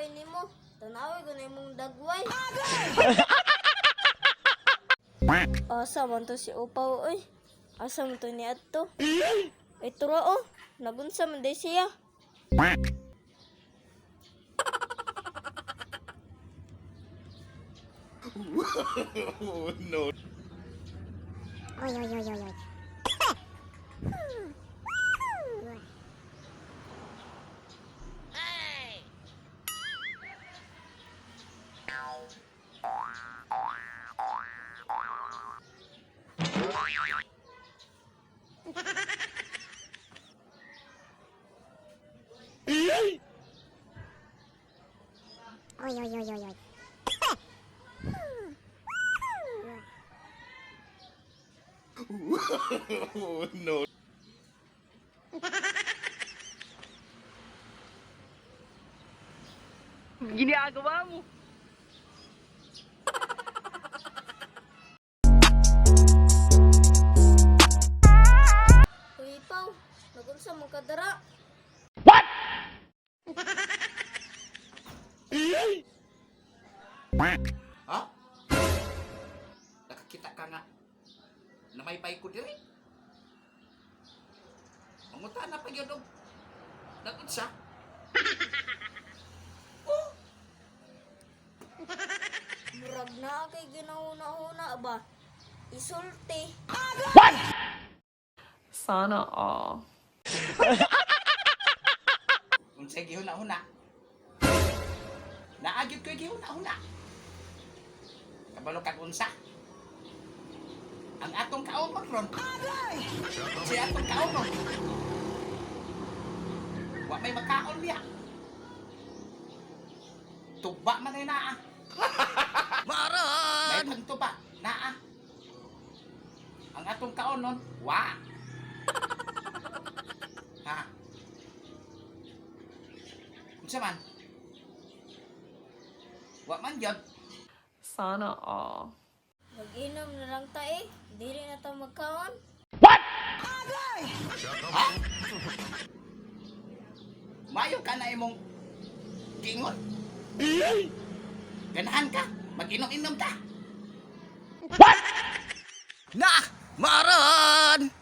ampay nimo. Tanawi ko na imong dagway. Asa man to si Upaw, oy? Asa man to ni Adto? Ay, turo, oh. Nagunsa man day siya. Oh, no. Oy, oy, oy, oy, oy. Oy, oy, oy, oy, oy. Oh, no. Ginagawa mo. Uy, Ipaw. Nagunsa mo kadara. Ha? Nakakita ka nga na may pay ko diri. Manguta na pa yun og nagunsa. Murag na kay ginahuna-huna ba? Isulti. Sana all. Unsay gihuna-huna? Naagid ko gihuna-huna. Kabalo kag unsa? Ang atong kaumon ron. Si atong kaumon. Wa may makaon niya. Tuba man ay naa. Maron! May pagtuba, naa. Ang atong kaon nun, wa. Ha? Unsa man? Wa man yun. Sana all. Mag-inom na lang ta eh. Dili na ta magkaon. Ha? Mayo ka na imong gingon. Ganahan ka, mag-inom-inom ta. Na! Maron!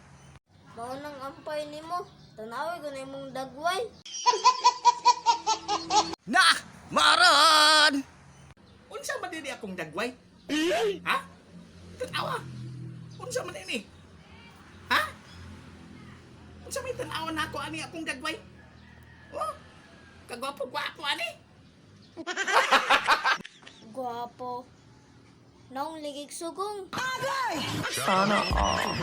Mao nang ampay nimo. Tanawi ko na imong dagway. Na! Maron! Unsa man din akong dagway? Ha? Tanawa. Unsa man ini? Ha? Unsa may tanawa na ako ani akong dagway? Oh, kagwapo-gwapo ani. Gwapo. Naong ligig sugong. Sana all.